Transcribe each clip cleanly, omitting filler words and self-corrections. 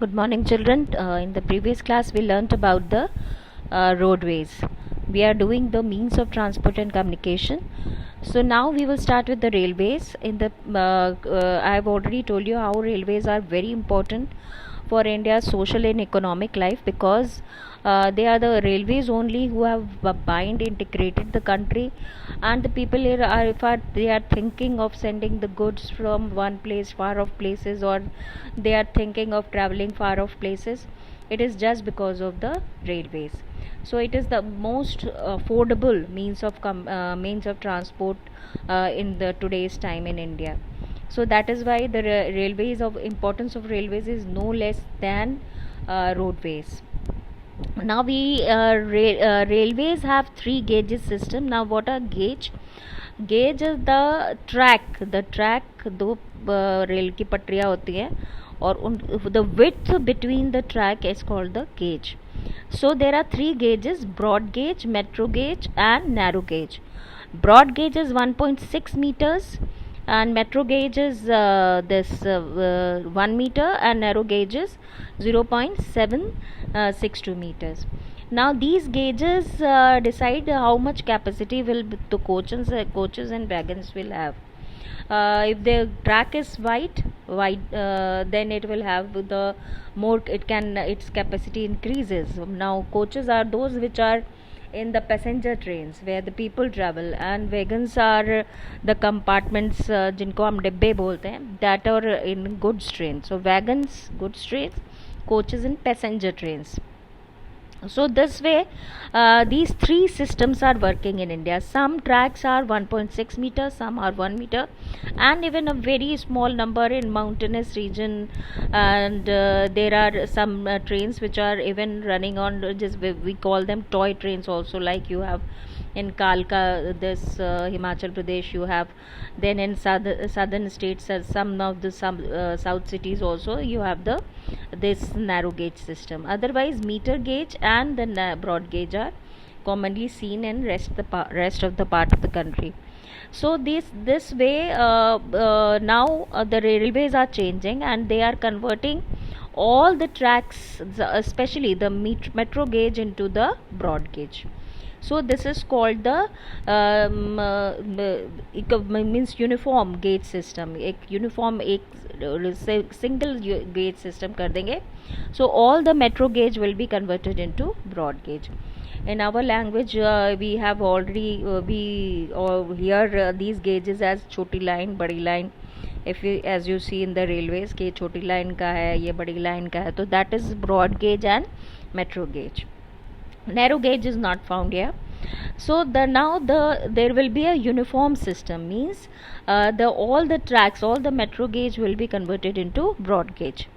Good morning, children. In the previous class, we learnt about the roadways. We are doing the means of transport and communication. So now we will start with the railways. I have already told you how railways are very important for India's social and economic life, because they are the railways only who have integrated the country, and the people here are, if they are thinking of sending the goods from one place, far off places, or they are thinking of traveling far off places, it is just because of the railways. So it is the most affordable means of transport in the today's time in India. So that is why the railways of importance of railways is no less than roadways. Now railways have three gauges system. Now what are gauge is the track दो rail की पटरियाँ होती हैं, और उन the width between the track is called the gauge. So there are three gauges: broad gauge, metro gauge and narrow gauge. Broad gauge is 1.6 meters, and metro gauge is 1 meter, and narrow gauge is 0.762 meters. Now these gauges decide how much capacity will the coaches and wagons will have. If the track is wide, then it will have the more its capacity increases. Now coaches are those which are in the passenger trains where the people travel, and wagons are the compartments जिनको हम डिब्बे बोलते हैं, that are in goods trains. So wagons, goods trains, coaches and passenger trains. So this way these three systems are working in India. Some tracks are 1.6 meters, some are 1 meter, and even a very small number in mountainous region, and there are some trains which are even running on, just we call them toy trains also, like you have in Kalka, this Himachal Pradesh you have, then in southern states, some of the south cities also you have this narrow gauge system. Otherwise meter gauge and the broad gauge are commonly seen in rest of the part of the country. So this way now the railways are changing, and they are converting all the tracks, especially the metro gauge, into the broad gauge. So this is called the means uniform gauge system. एक uniform एक single gauge system कर देंगे. So all the metro gauge will be converted into broad gauge. In our language we have already we hear these gauges as छोटी line, बड़ी line. If you, as you see in the railways, कि छोटी line का है, ये बड़ी line का है, तो that is broad gauge and metro gauge. Narrow gauge is not found here. So there will be a uniform system, means all the tracks, all the metro gauge will be converted into broad gauge.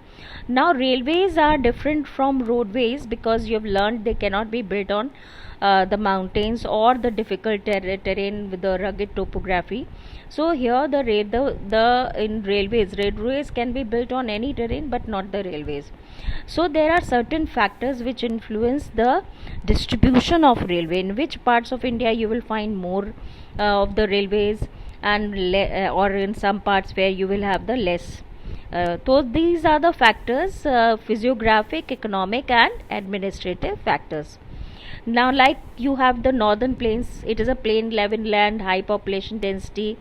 Now railways are different from roadways because you have learned they cannot be built on the mountains or the difficult terrain with the rugged topography. So here in railways can be built on any terrain, but not the railways. So there are certain factors which influence the distribution of railway, in which parts of India you will find more of the railways, and or in some parts where you will have the less. So these are the factors, physiographic, economic and administrative factors. Now like you have the northern plains, it is a plain level land, high population density,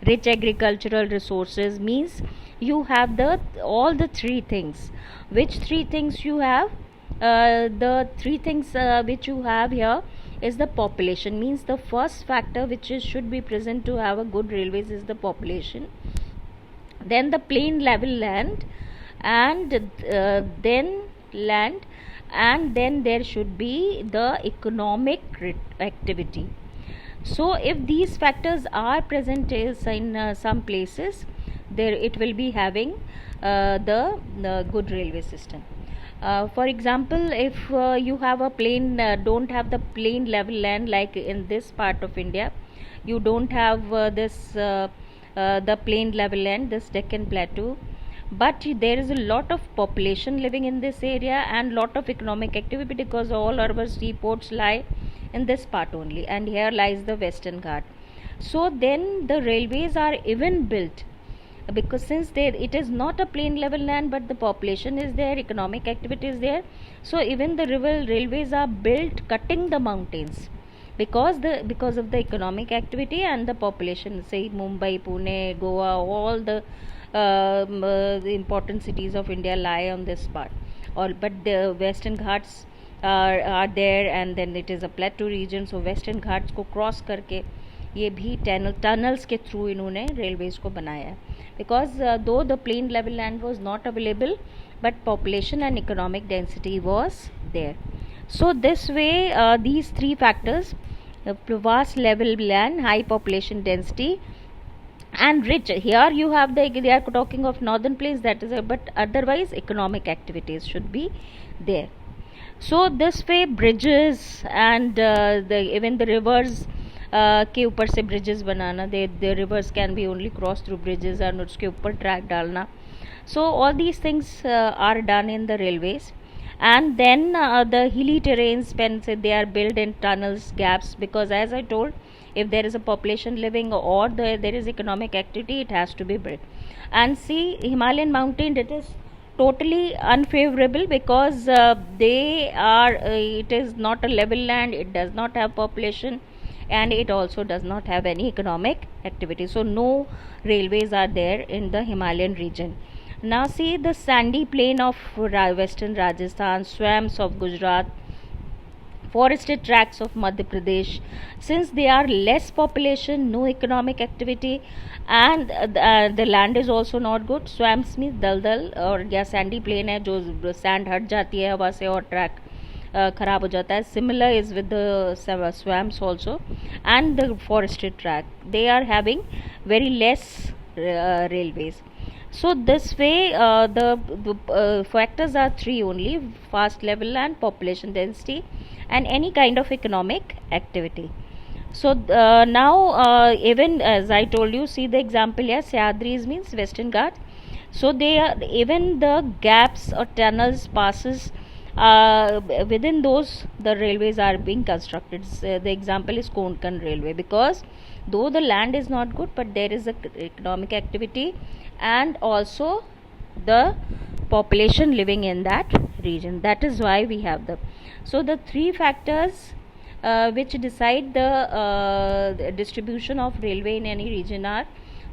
rich agricultural resources, means you have all the three things. Which three things you have? The three things which you have here is the population, means the first factor which should be present to have a good railways is the population, then the plain level land, and and then there should be the economic activity. So if these factors are present in some places, there it will be having the good railway system. For example, if you have a don't have the plain level land, like in this part of India, you don't have the plain level land, this Deccan Plateau, but there is a lot of population living in this area and lot of economic activity, because all our seaports lie in this part only, and here lies the Western Ghat. So then the railways are even built because since there it is not a plain level land, but the population is there, economic activity is there, so even the railways are built cutting the mountains, because of the economic activity and the population. Say Mumbai, Pune, Goa, all the important cities of India lie on this part. Or but the Western Ghats are there, and then it is a plateau region, so Western Ghats को cross करके ये भी tunnels के through इन्होंने railways को बनाया है, because though the plain level land was not available, but population and economic density was there. So this way, these three factors, vast level land, high population density, and rich. Here you have they are talking of northern plains, that is but otherwise economic activities should be there. So this way bridges and even the rivers के ऊपर से bridges banana, the rivers can be only crossed through bridges and उसके ऊपर track डालना. So all these things are done in the railways. And then the hilly terrains, when they are built in tunnels, gaps, because as I told, if there is a population living or there is economic activity, it has to be built. And see, Himalayan mountain, it is totally unfavorable, because it is not a level land, it does not have population, and it also does not have any economic activity, so no railways are there in the Himalayan region. Now see the sandy plain of western Rajasthan, swamps of Gujarat, forested tracts of Madhya Pradesh, since they are less population, no economic activity, and the land is also not good. Swamps means दलदल और या sandy plain है जो sand हट जाती है हवा से और track खराब हो जाता है. Similar is with the swamps also, and the forested tract, they are having very less railways. So this way the factors are three only: fast level land, population density, and any kind of economic activity. So now even as I told you, see the example here, Sahyadris means Western Ghats. So they are, even the gaps or tunnels passes within those the railways are being constructed. The example is Konkan railway, because though the land is not good, but there is a economic activity and also the population living in that region. That is why we have so the three factors which decide the distribution of railway in any region are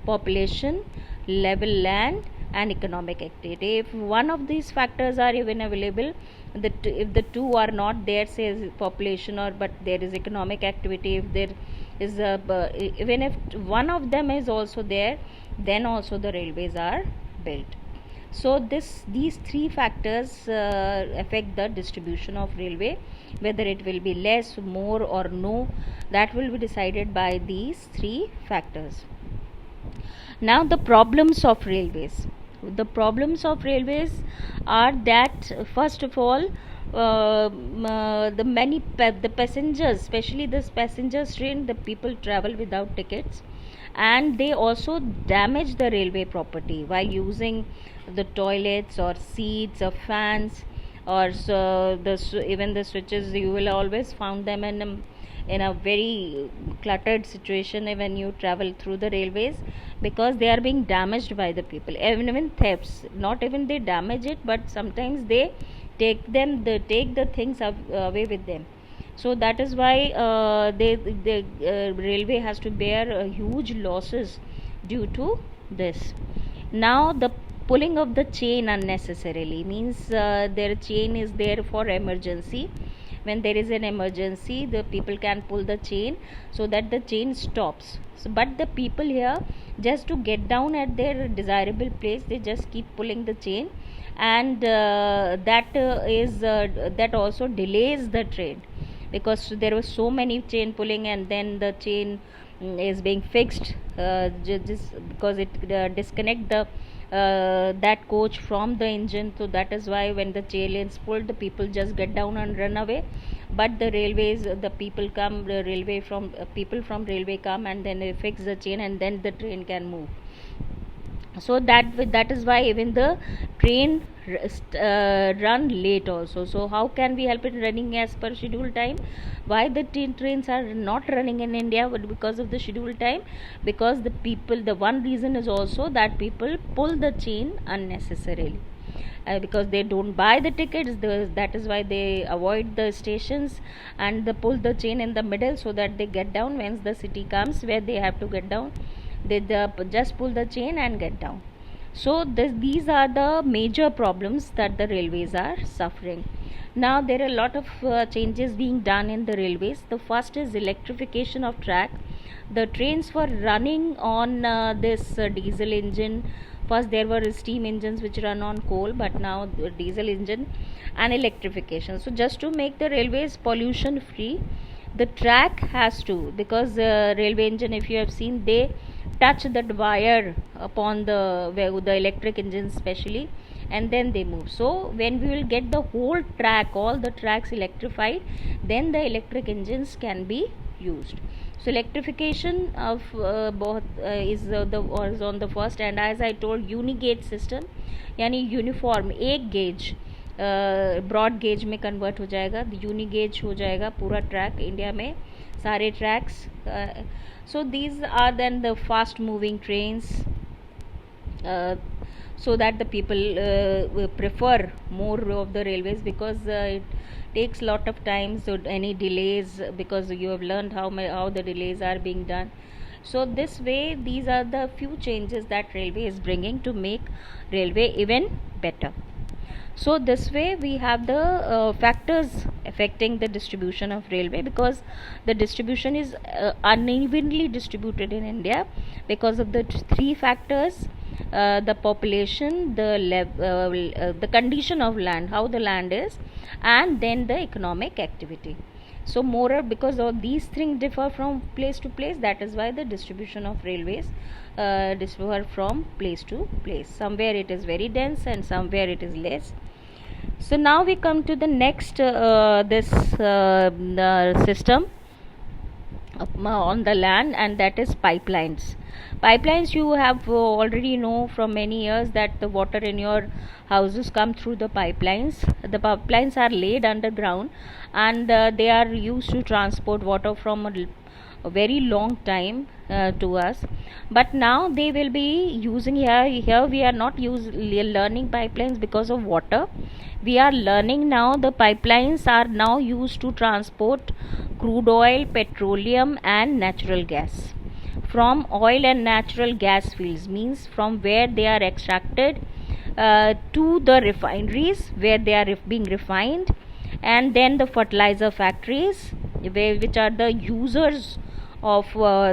population, level land, and economic activity. If one of these factors are even available, if the two are not there, say population or but there is economic activity, if there is even if one of them is also there, then also the railways are built. So these three factors affect the distribution of railway, whether it will be less, more, or no, that will be decided by these three factors. Now the problems of railways. The problems of railways are that, first of all, the passengers, especially this passengers train, the people travel without tickets, and they also damage the railway property while using the toilets or seats or fans, or even the switches. You will always find them in a very cluttered situation when you travel through the railways, because they are being damaged by the people. Even thefts, not even they damage it, but sometimes they take the things away with them. So that is why the railway has to bear huge losses due to this. Now the pulling of the chain unnecessarily means their chain is there for emergency. When there is an emergency, the people can pull the chain so that the chain stops. So, but the people here, just to get down at their desirable place, they just keep pulling the chain, and that also delays the train, because there was so many chain pulling, and then the chain is being fixed just because it disconnect the that coach from the engine. So that is why when the chain is pulled, the people just get down and run away. But the railways, the people come, the railway from people from railway come, and then they fix the chain, and then the train can move. So that is why even the train run late also. So how can we help it running as per schedule time? Why the trains are not running in India? But because of the schedule time, because the people, the one reason is also that people pull the chain unnecessarily, because they don't buy the tickets. That is why they avoid the stations and they pull the chain in the middle, so that they get down once the city comes where they have to get down. They just pull the chain and get down. So these are the major problems that the railways are suffering. Now there are a lot of changes being done in the railways. The first is electrification of track. The trains were running on this diesel engine. First there were steam engines which run on coal, but now the diesel engine and electrification. So just to make the railways pollution free, the track has to, because railway engine, if you have seen, they touch that wire upon the electric engines especially, and then they move. So when we will get the whole track, all the tracks electrified, then the electric engines can be used. So electrification of both is on the first. And as I told, unigauge system, यानी uniform एक gauge broad gauge में convert हो जाएगा, यूनिगेज हो जाएगा पूरा track India में, सारे tracks. So these are then the fast moving trains, so that the people prefer more of the railways, because it takes lot of time. So any delays, because you have learned how the delays are being done. So this way, these are the few changes that railway is bringing to make railway even better. So this way we have the factors affecting the distribution of railway, because the distribution is unevenly distributed in India because of the three factors: the population, the condition of land, how the land is, and then the economic activity. So more, because of these things differ from place to place, that is why the distribution of railways differ from place to place. Somewhere it is very dense and somewhere it is less. So now we come to the next system on the land, and that is pipelines. Pipelines, you have already know from many years that the water in your houses come through the pipelines. The pipelines are laid underground, and they are used to transport water from a very long time to us. But now they will be using here we are not learning pipelines because of water. We are learning now the pipelines are now used to transport crude oil, petroleum and natural gas from oil and natural gas fields, means from where they are extracted to the refineries where they are being refined, and then the fertilizer factories which are the users of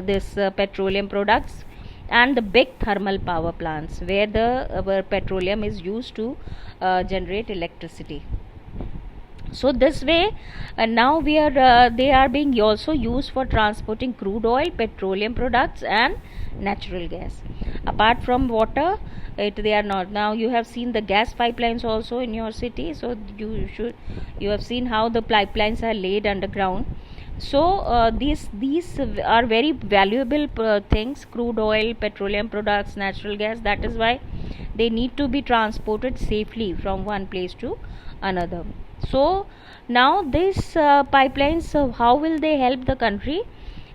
this petroleum products, and the big thermal power plants where the petroleum is used to generate electricity. So this way, now they are being also used for transporting crude oil, petroleum products and natural gas. Apart from water, they are not. Now you have seen the gas pipelines also in your city, so you have seen how the pipelines are laid underground. So these are very valuable things: crude oil, petroleum products, natural gas. That is why they need to be transported safely from one place to another. So now these pipelines, how will they help the country?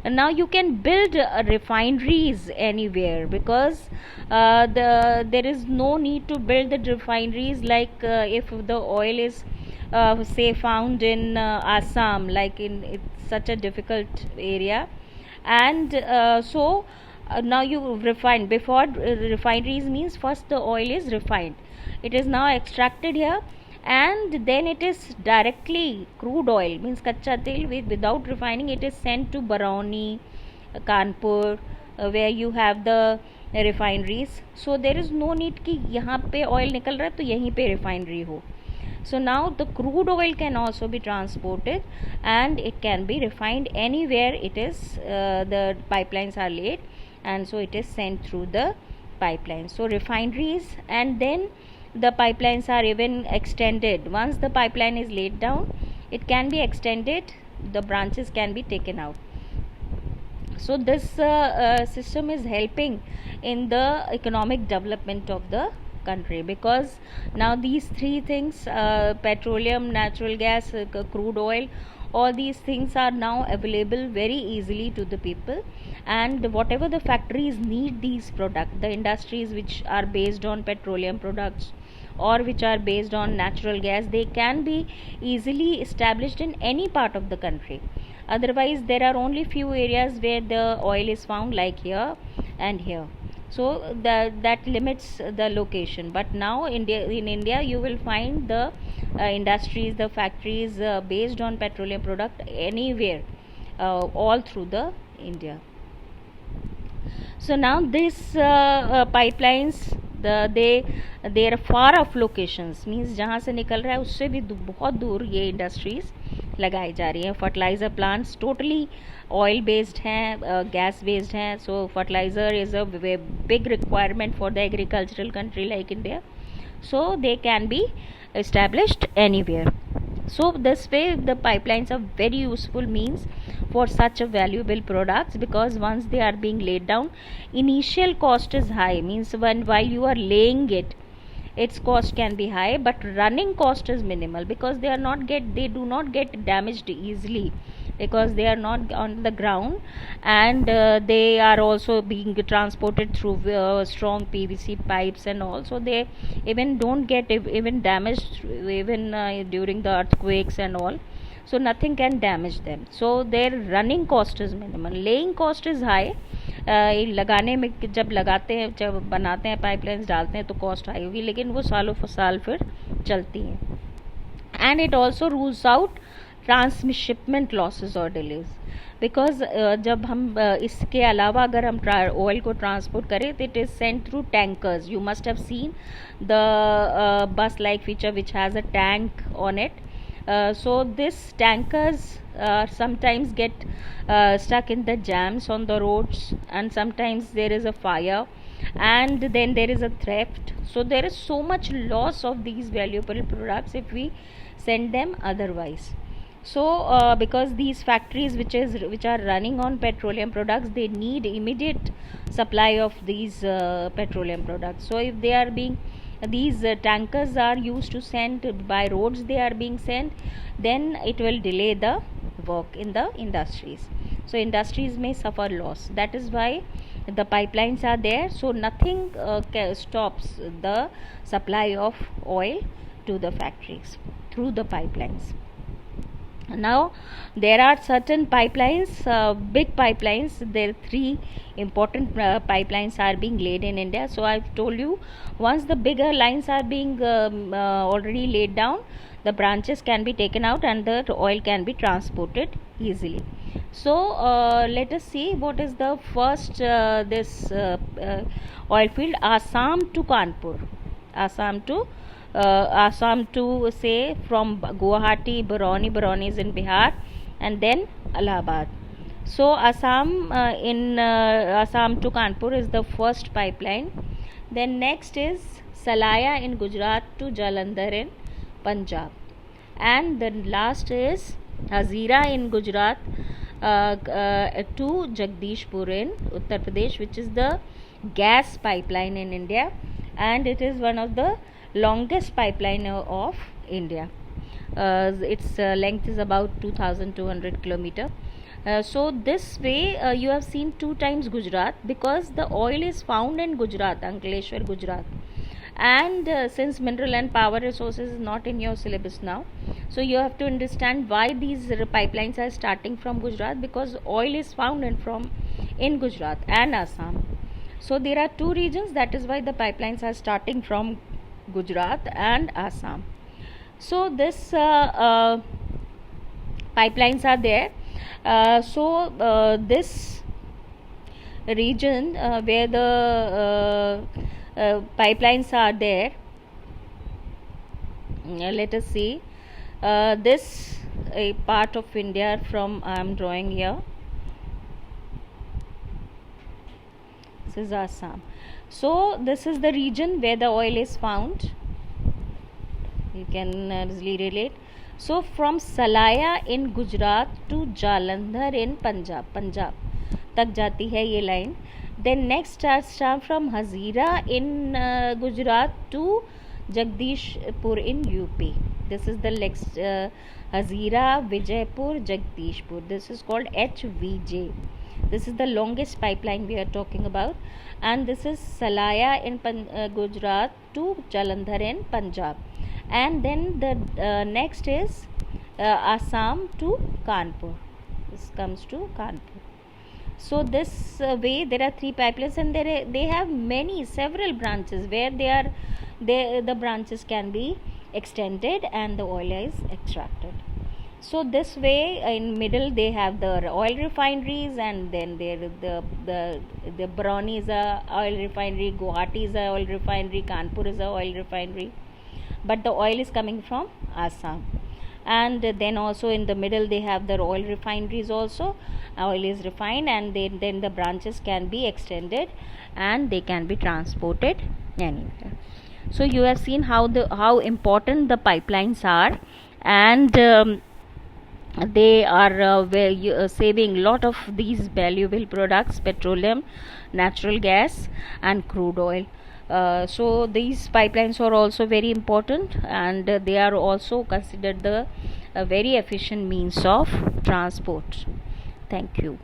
And now you can build refineries anywhere, because there is no need to build the refineries like if the oil is say found in Assam, like it's such a difficult area, and now you refine. Before refineries means first the oil is refined, it is now extracted here, and then it is directly crude oil, means kacha tel, without refining it is sent to Barauni, Kanpur, where you have the refineries. So there is no need कि यहाँ पे oil निकल रहा है तो यहीं पे refinery हो. So now the crude oil can also be transported and it can be refined anywhere it is the pipelines are laid, and so it is sent through the pipelines. So refineries, and then the pipelines are even extended. Once the pipeline is laid down, it can be extended, the branches can be taken out. So this system is helping in the economic development of the country, because now these three things, petroleum, natural gas, crude oil, all these things are now available very easily to the people. And whatever the factories need these products, the industries which are based on petroleum products or which are based on natural gas, they can be easily established in any part of the country. Otherwise there are only few areas where the oil is found, like here and here. So that limits the location. But now in India you will find the industries, the factories based on petroleum product anywhere, all through the India. So now these pipelines, they are far off locations, means जहाँ से निकल रहा है उससे भी बहुत दूर ये इंडस्ट्रीज लगाई जा रही हैं. Fertilizer plants totally oil based हैं, गैस बेस्ड हैं. So fertilizer is a big requirement for the agricultural country like India. So they can be established anywhere. So this way the pipelines are very useful means for such a valuable products, because once they are being laid down, initial cost is high, means while you are laying it, its cost can be high, but running cost is minimal, because they do not get damaged easily, because they are not on the ground. And they are also being transported through strong PVC pipes and all, so they even don't get even damaged even during the earthquakes and all. So nothing can damage them. So their running cost is minimal. Laying cost is high. लगाने में जब लगाते हैं, जब बनाते हैं pipelines डालते हैं तो कॉस्ट हाई होगी, लेकिन वो सालों साल फिर चलती हैं. And it also rules out transshipment losses और डिलेज, बिकॉज जब हम इसके अलावा अगर हम ऑयल को ट्रांसपोर्ट करें तो it is Saint through tankers. You must have seen the bus like feature which has a tank on it. So these tankers sometimes get stuck in the jams on the roads, and sometimes there is a fire, and then there is a theft. So there is so much loss of these valuable products if we send them otherwise. So because these factories which are running on petroleum products, they need immediate supply of these petroleum products. So if they are being these tankers are used to send by roads, they are being sent, then it will delay the work in the industries. So industries may suffer loss. That is why the pipelines are there, so nothing stops the supply of oil to the factories through the pipelines. Now there are certain pipelines, big pipelines. There are three important pipelines are being laid in India. So I've told you, once the bigger lines are being already laid down, the branches can be taken out and the oil can be transported easily. So let us see what is the first this oil field. Assam to Kanpur. Assam to say from Guwahati, Barauni is in Bihar, and then Allahabad. So Assam Assam to Kanpur is the first pipeline. Then next is Salaya in Gujarat to Jalandhar in Punjab, and the last is Hazira in Gujarat to Jagdishpur in Uttar Pradesh, which is the gas pipeline in India, and it is one of the longest pipeline of India. Its length is about 2200 kilometer. So this way you have seen two times Gujarat, because the oil is found in Gujarat, Ankleshwar, Gujarat. And since mineral and power resources is not in your syllabus now, so you have to understand why these pipelines are starting from Gujarat, because oil is found in Gujarat and Assam. So there are two regions, that is why the pipelines are starting from Gujarat and Assam. So this pipelines are there. So this region where the pipelines are there, let us see this a part of India from I am drawing here. This is Assam. So this is the region where the oil is found. You can easily relate. So from Salaya in Gujarat to Jalandhar in Punjab. तक जाती है ये line. Then next start from Hazira in Gujarat to Jagdishpur in UP. This is the next Hazira, Vijaypur, Jagdishpur. This is called HVJ. This is the longest pipeline we are talking about, and this is Salaya in Gujarat to Jalandhar in Punjab. And then the next is Assam to Kanpur. This comes to Kanpur. So this way there are 3 pipelines, and they have several branches where the branches can be extended and the oil is extracted. So this way in middle they have the oil refineries, and then there the Barauni is a oil refinery, Guwahati is a oil refinery, Kanpur is a oil refinery, but the oil is coming from Assam. And then also in the middle they have the oil refineries also. Oil is refined, and then the branches can be extended and they can be transported anywhere. So you have seen how important the pipelines are, and they are saving lot of these valuable products: petroleum, natural gas, and crude oil. So these pipelines are also very important, and they are also considered the very efficient means of transport. Thank you.